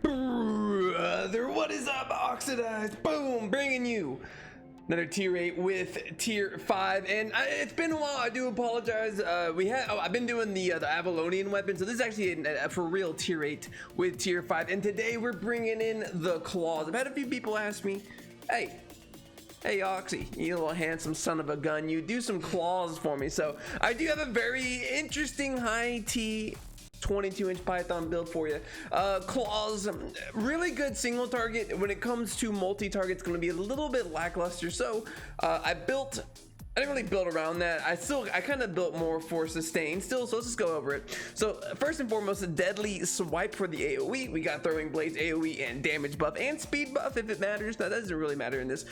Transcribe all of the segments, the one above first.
Brother, what is up, Oxydize? Boom, bringing you another tier 8 with tier 5, and it's been a while. I do apologize. I've been doing the Avalonian weapon, so this is actually a for real tier 8 with tier 5, and today we're bringing in the claws. I've had a few people ask me, Hey Oxy, you little handsome son of a gun, you do some claws for me. So I do have a very interesting high T 22-inch Python build for you. Claws, really good single target. When it comes to multi-target, it's going to be a little bit lackluster. So I didn't really build around that. I kind of built more for sustain still, so let's just go over it. So first and foremost, a deadly swipe for the AoE. We got throwing blades, AoE, and damage buff, and speed buff if it matters. That doesn't really matter in this.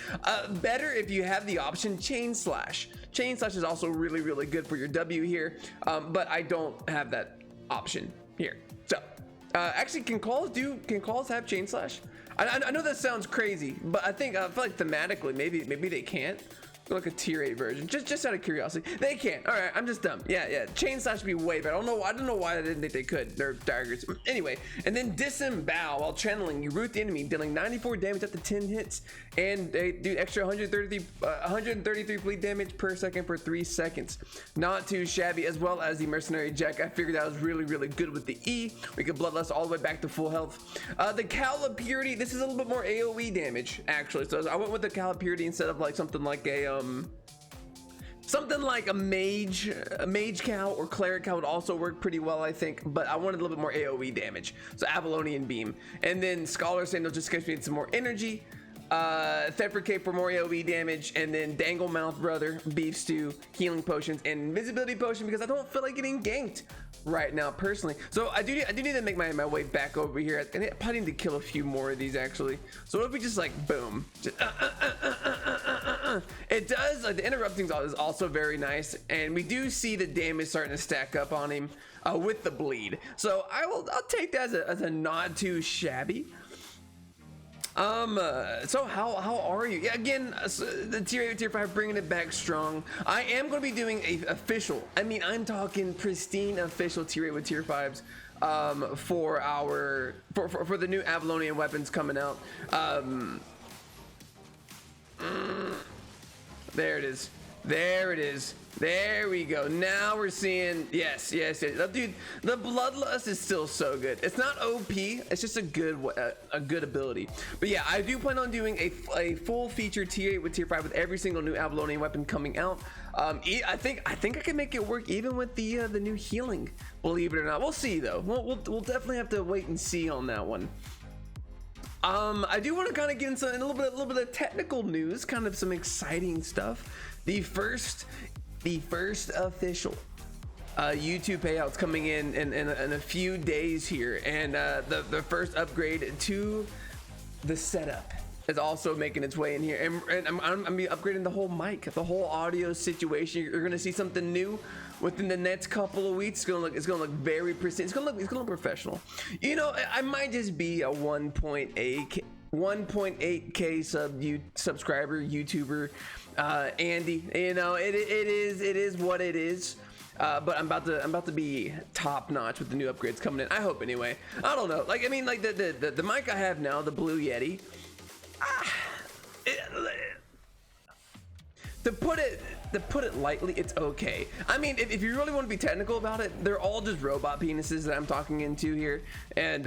Better if you have the option chain slash. Chain slash is also really, really good for your W here, but I don't have that option here. So actually, can claws have chain slash? I know that sounds crazy, but I feel like thematically maybe they can't. Like a tier 8 version, just out of curiosity. They can't. All right, I'm just dumb. Yeah, chain slash would be way better. I don't know why I didn't think they could. They're daggers. Anyway, and then disembowel while channeling. You root the enemy, dealing 94 damage up to 10 hits, and they do extra 133 bleed damage per second for 3 seconds. Not too shabby, as well as the mercenary jack. I figured that was really, really good with the E. We could bloodlust all the way back to full health. The Cal of Purity. This is a little bit more AoE damage actually. So I went with the Cal of Purity instead of like something like a mage cow or cleric cow would also work pretty well, I think, but I wanted a little bit more AoE damage. So Avalonian beam, and then Scholar Sandal just gives me some more energy. Theffer Cape for more AoE damage, and then Dangle Mouth Brother, Beef Stew, healing potions, and invisibility potion because I don't feel like getting ganked right now personally. So I do need to make my way back over here, and I probably need to kill a few more of these actually. So what if we just like boom, just, it does, like the interrupting is also very nice, and we do see the damage starting to stack up on him with the bleed. So I'll take that as a not too shabby. So how are you? Yeah, again, the tier 8, tier 5, bringing it back strong. I am going to be doing a official, I'm talking pristine official tier 8 with tier 5s for the new Avalonian weapons coming out. There it is. There we go. Now we're seeing, yes. Dude, the bloodlust is still so good. It's not OP. It's just a good ability. But yeah, I do plan on doing a full feature tier 8 with tier 5 with every single new Avalonian weapon coming out. I think I can make it work even with the new healing. Believe it or not, we'll see though. We'll definitely have to wait and see on that one. I do want to kind of get into a little bit of technical news, kind of some exciting stuff. The first official YouTube payouts coming in a few days here, and the first upgrade to the setup is also making its way in here, and I'm upgrading the whole mic, the whole audio situation. You're gonna see something new within the next couple of weeks. It's gonna look very pristine. It's gonna look professional. You know, I might just be a 1.8k subscriber YouTuber, Andy. You know, it is what it is. But I'm about to be top notch with the new upgrades coming in. I hope anyway. I don't know. Like the mic I have now, the Blue Yeti. To put it lightly, it's okay. I mean, if you really want to be technical about it, they're all just robot penises that I'm talking into here, and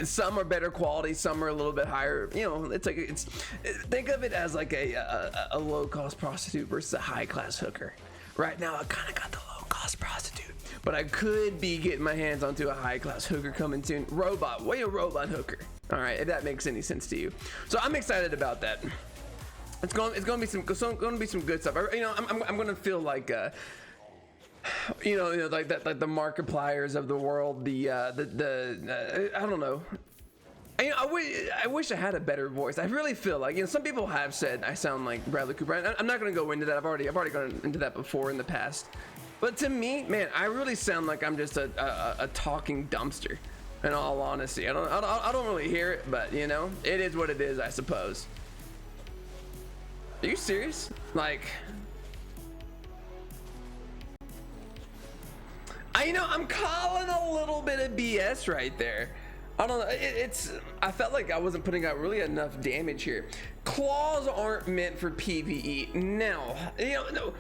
some are better quality, some are a little bit higher. You know, think of it as like a low cost prostitute versus a high class hooker. Right now, I kind of got the low cost prostitute, but I could be getting my hands onto a high class hooker coming soon. Robot hooker. All right, if that makes any sense to you. So I'm excited about that. It's going to be some good stuff. I'm going to feel like like that, like the Markipliers of the world. I don't know. I wish I had a better voice. I really feel like, some people have said I sound like Bradley Cooper. I'm not going to go into that. I've already gone into that before in the past. But to me, man, I really sound like I'm just a talking dumpster. In all honesty, I don't really hear it, but it is what it is, I suppose. Are you serious? Like, I'm calling a little bit of BS right there. I don't know. I felt like I wasn't putting out really enough damage here. Claws aren't meant for PvE. Now, no.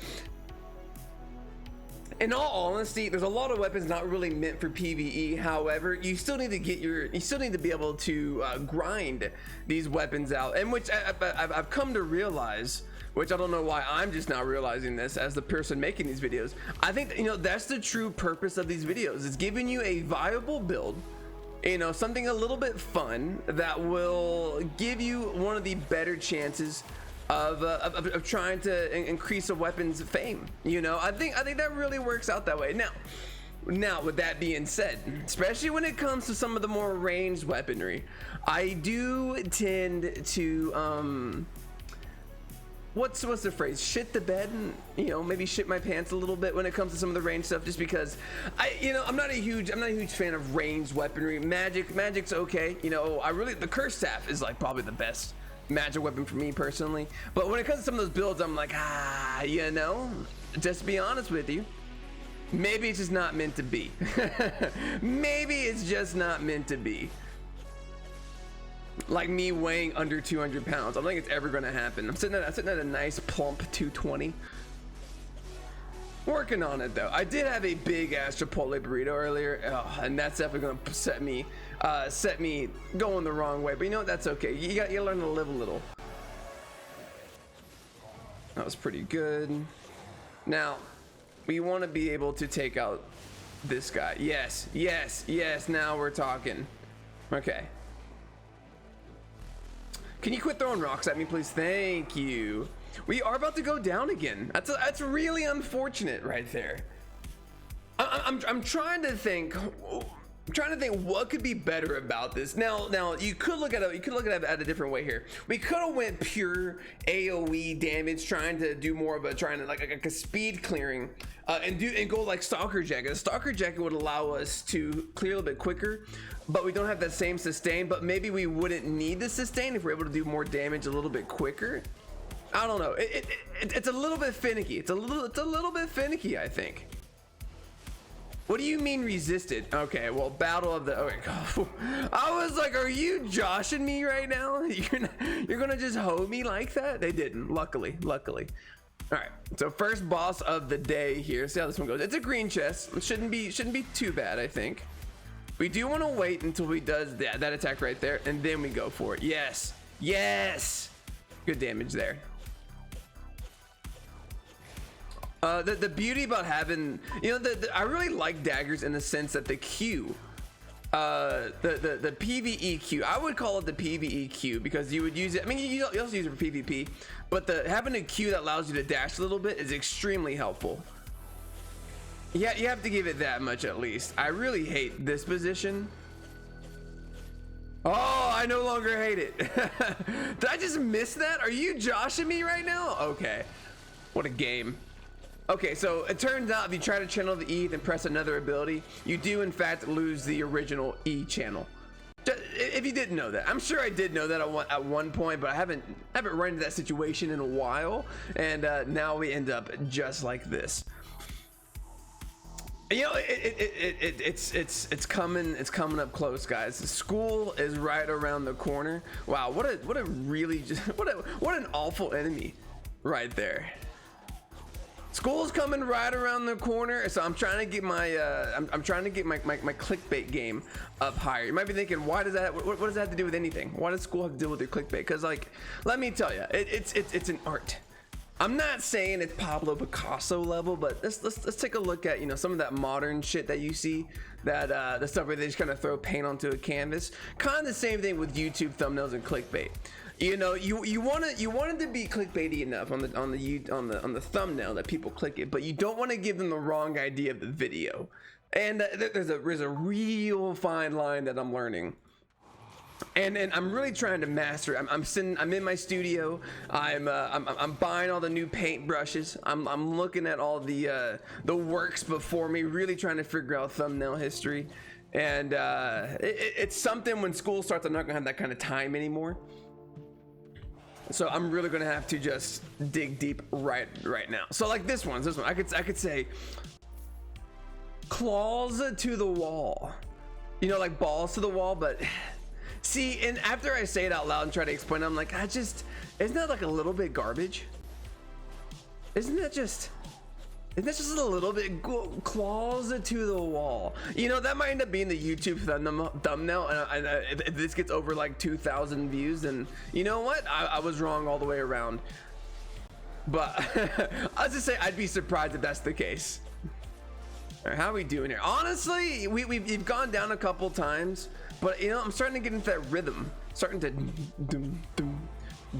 In all honesty, there's a lot of weapons not really meant for PvE. However, you still need to be able to grind these weapons out, and which I've come to realize, which I don't know why I'm just now realizing this as the person making these videos. I think that's the true purpose of these videos. It's giving you a viable build, something a little bit fun that will give you one of the better chances of trying to increase a weapon's fame. I think that really works out that way. Now with that being said, especially when it comes to some of the more ranged weaponry, I do tend to what's the phrase, shit the bed, and maybe shit my pants a little bit when it comes to some of the range stuff, just because I'm not a huge fan of ranged weaponry. Magic's okay. The curse staff is like probably the best magic weapon for me personally, but when it comes to some of those builds, I'm like, just to be honest with you, maybe it's just not meant to be. Maybe it's just not meant to be. Like me weighing under 200 pounds, I don't think it's ever gonna happen. I'm sitting at a nice plump 220. Working on it though. I did have a big ass Chipotle burrito earlier, and that's definitely gonna set me going the wrong way. But that's okay. You gotta learn to live a little. That was pretty good. Now we want to be able to take out this guy. Yes. Now we're talking. Okay. Can you quit throwing rocks at me, please? Thank you. We are about to go down again. That's really unfortunate right there. I'm trying to think. I'm trying to think what could be better about this. Now you could look at it at a different way here. We could have went pure AoE damage, trying to do more of like a speed clearing, and go like Stalker Jacket. The Stalker Jacket would allow us to clear a little bit quicker, but we don't have that same sustain. But maybe we wouldn't need the sustain if we're able to do more damage a little bit quicker. I don't know. It's a little bit finicky. It's a little bit finicky, I think. What do you mean resisted? Okay, well, battle of the. Okay, I was like, are you joshing me right now? You're gonna just hoe me like that? They didn't. Luckily. All right. So first boss of the day here. See how this one goes. It's a green chest. It shouldn't be too bad, I think. We do want to wait until he does that attack right there, and then we go for it. Yes. Good damage there. The beauty about having, I really like daggers in the sense that the Q, the PvE Q, I would call it the PvE Q, because you would use it. I mean, you also use it for PvP, but having a Q that allows you to dash a little bit is extremely helpful. Yeah, you have to give it that much at least. I really hate this position. Oh, I no longer hate it. Did I just miss that? Are you joshing me right now? Okay, what a game. Okay, so it turns out if you try to channel the E then press another ability, you do in fact lose the original E channel. If you didn't know that, I'm sure I did know that at one point, but I haven't run into that situation in a while, and now we end up just like this. It's coming up close, guys. School is right around the corner. Wow, what an awful enemy right there. School's coming right around the corner, so I'm trying to get my I'm trying to get my clickbait game up higher. You might be thinking, why does that? What does that have to do with anything? Why does school have to deal with your clickbait? Because like, let me tell you, it's an art. I'm not saying it's Pablo Picasso level, but let's take a look at some of that modern shit that you see, that the stuff where they just kind of throw paint onto a canvas. Kind of the same thing with YouTube thumbnails and clickbait. You want it to be clickbaity enough on the thumbnail that people click it, but you don't want to give them the wrong idea of the video. And there's a real fine line that I'm learning. And I'm really trying to master it. I'm in my studio. I'm buying all the new paint brushes. I'm looking at all the works before me, really trying to figure out thumbnail history. And it's something when school starts, I'm not gonna have that kind of time anymore. So I'm really gonna have to just dig deep right now. So like this one, I could say claws to the wall. you know, like balls to the wall. But see, and after I say it out loud and try to explain it, I'm like, isn't that like a little bit garbage? Isn't that just a little bit claws to the wall? You know, that might end up being the YouTube thumbnail, and if this gets over like 2,000 views, then you know what? I was wrong all the way around. But I was just saying, I'd be surprised if that's the case. All right, how are we doing here? Honestly, we've gone down a couple times, but you know, I'm starting to get into that rhythm. Starting to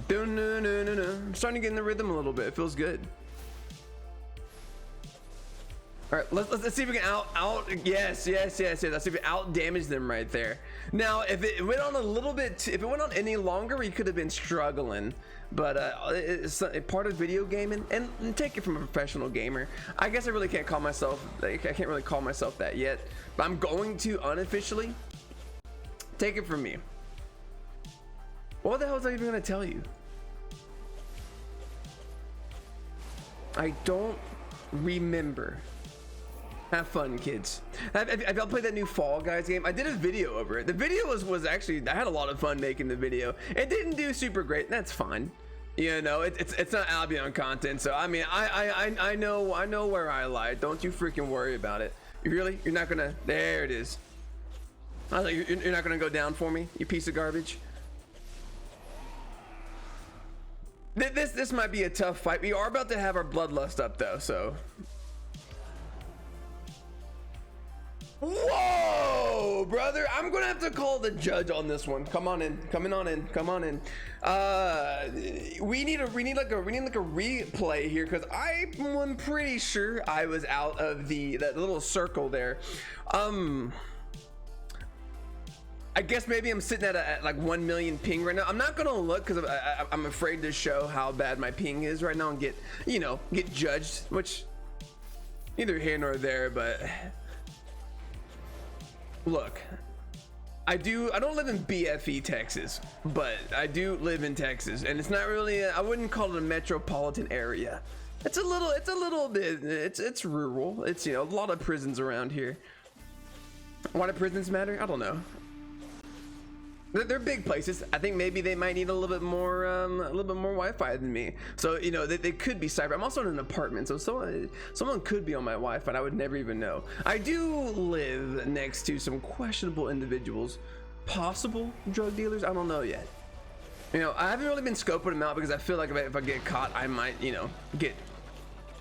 I'm starting to get in the rhythm a little bit. It feels good. All right, let's see if we can yes. Let's see if we can out damage them right there. Now, if it went on a little bit, if it went on any longer, we could have been struggling. But it's part of video gaming, and take it from a professional gamer. I guess I really can't call myself. I can't really call myself that yet, but I'm going to unofficially. Take it from me. What the hell is I even gonna tell you? I don't remember. Have fun, kids. Have y'all played that new Fall Guys game? I did a video over it. The video was actually, I had a lot of fun making the video. It didn't do super great, and that's fine. You know, it's not Albion content, so I mean, I know where I lied. Don't you freaking worry about it. You're not gonna. There it is. I was like, you're not gonna go down for me, you piece of garbage. This might be a tough fight. We are about to have our bloodlust up though, so. Whoa, brother! I'm gonna have to call the judge on this one. Come on in. We need like a replay here, because I'm pretty sure I was out of that little circle there. I guess maybe I'm sitting at like 1 million ping right now. I'm not gonna look because I'm afraid to show how bad my ping is right now and get judged, which neither here nor there. But look, I don't live in BFE, Texas, but I do live in Texas, and it's not really I wouldn't call it a metropolitan area. It's a little bit, it's rural. It's, a lot of prisons around here. Why do prisons matter? I don't know. They're big places. I think maybe they might need a little bit more Wi-Fi than me. So they could be cyber. I'm also in an apartment, so someone could be on my Wi-Fi. I would never even know. I do live next to some questionable individuals, possible drug dealers. I don't know yet. I haven't really been scoping them out because I feel like if I get caught, I might get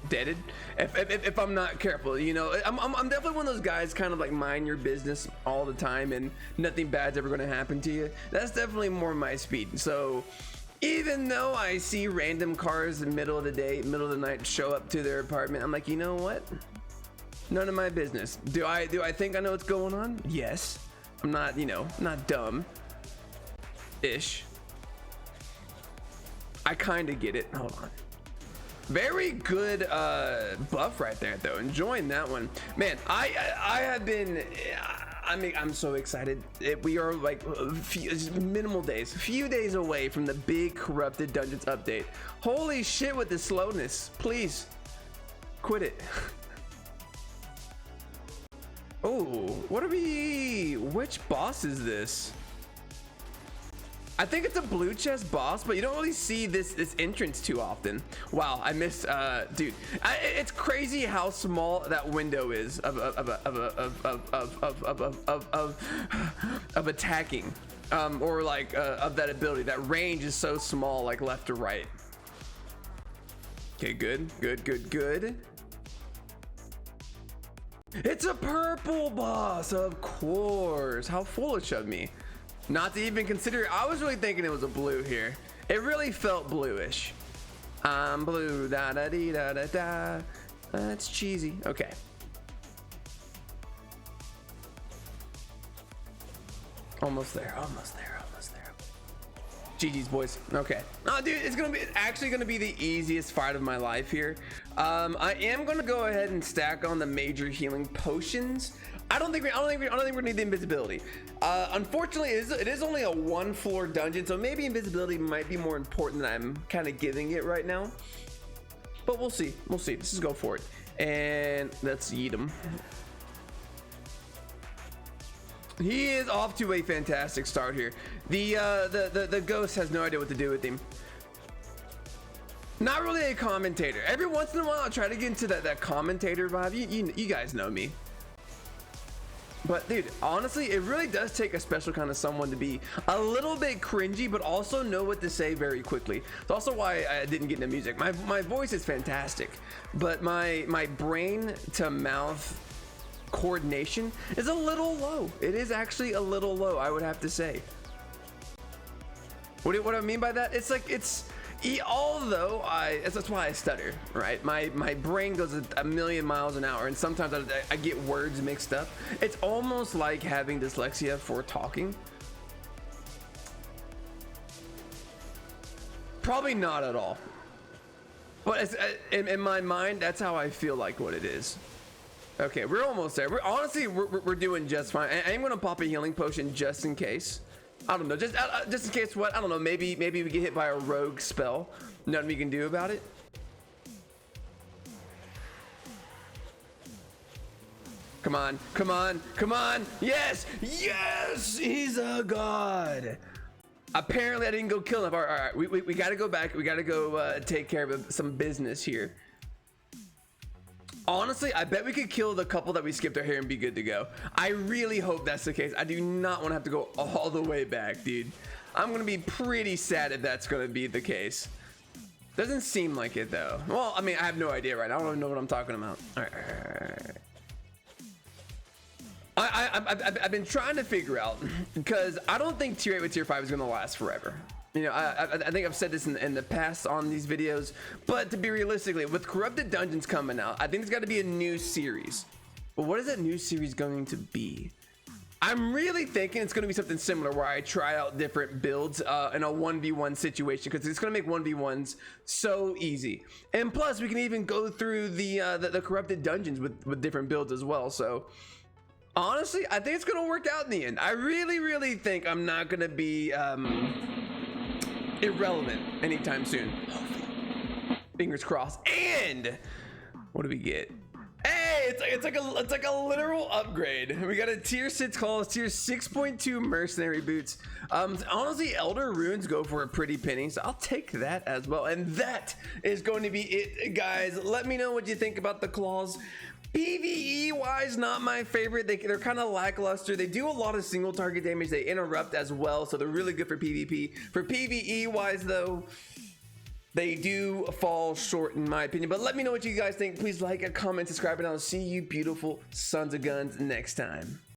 deaded if I'm not careful. I'm definitely one of those guys, kind of like mind your business all the time and nothing bad's ever going to happen to you. That's definitely more my speed. So even though I see random cars in the middle of the day, middle of the night show up to their apartment, I'm like, you know what, none of my business. Do I think I know what's going on? Yes. I'm not not dumb ish. I kind of get it. Hold on. Very good buff right there though. Enjoying that one, man. I have been I'm so excited. We are like few days away from the big corrupted dungeons update. Holy shit with the slowness. Please quit it. Oh, which boss is this? I think it's a blue chest boss, but you don't really see this entrance too often. Wow, I missed, dude. It's crazy how small that window is of attacking, or like of that ability. That range is so small, like left to right. Okay, good. It's a purple boss, of course. How foolish of me. Not to even consider. I was really thinking it was a blue here. It really felt bluish. I'm blue, da da dee da da da. That's cheesy. Okay. Almost there. GG's, boys. Okay. Oh, dude, it's actually gonna be the easiest fight of my life here. I am gonna go ahead and stack on the major healing potions. I don't think we need the invisibility. Unfortunately, it is only a 1-floor dungeon, so maybe invisibility might be more important than I'm kind of giving it right now. But we'll see. Let's just go for it, and let's yeet them. He is off to a fantastic start here. The ghost has no idea what to do with him. Not really a commentator. Every once in a while, I'll try to get into that commentator vibe. You guys know me. But dude, honestly, it really does take a special kind of someone to be a little bit cringy, but also know what to say very quickly. It's also why I didn't get into music. My voice is fantastic, but my brain to mouth coordination is a little low. It is actually a little low, I would have to say. What do I mean by that? It's like although that's why I stutter, right? My brain goes a million miles an hour, and sometimes I get words mixed up. It's almost like having dyslexia for talking. Probably not at all, but in my mind, that's how I feel like what it is. Okay, we're almost there. We're doing just fine. I'm gonna pop a healing potion just in case. I don't know, just in case. What? I don't know. Maybe we get hit by a rogue spell. Nothing we can do about it. Come on, come on, come on! Yes, yes! He's a god. Apparently, I didn't go kill him. All right. We gotta go back. We gotta go take care of some business here. Honestly, I bet we could kill the couple that we skipped our hair and be good to go. I really hope that's the case. I do not want to have to go all the way back, dude. I'm going to be pretty sad if that's going to be the case. Doesn't seem like it, though. Well, I mean, I have no idea right now. I don't even know what I'm talking about. All right. I've been trying to figure out, because I don't think tier 8 with tier 5 is going to last forever. You know, I think I've said this in the past on these videos, but to be realistically, with Corrupted Dungeons coming out, I think there's got to be a new series. But what is that new series going to be? I'm really thinking it's going to be something similar where I try out different builds in a 1v1 situation, because it's going to make 1v1s so easy. And plus, we can even go through the Corrupted Dungeons with different builds as well. So honestly, I think it's going to work out in the end. I really think I'm not going to be irrelevant anytime soon. Fingers crossed. And what do we get? Hey, it's like a literal upgrade. We got a tier 6 claws, tier 6.2 mercenary boots. Honestly, elder runes go for a pretty penny, so I'll take that as well. And that is going to be it, guys. Let me know what you think about the claws. PvE wise, not my favorite. They're kind of lackluster. They do a lot of single target damage. They interrupt as well, so they're really good for PvP. For PvE wise though, they do fall short in my opinion. But let me know what you guys think. Please like, comment, subscribe, and I'll see you beautiful sons of guns next time.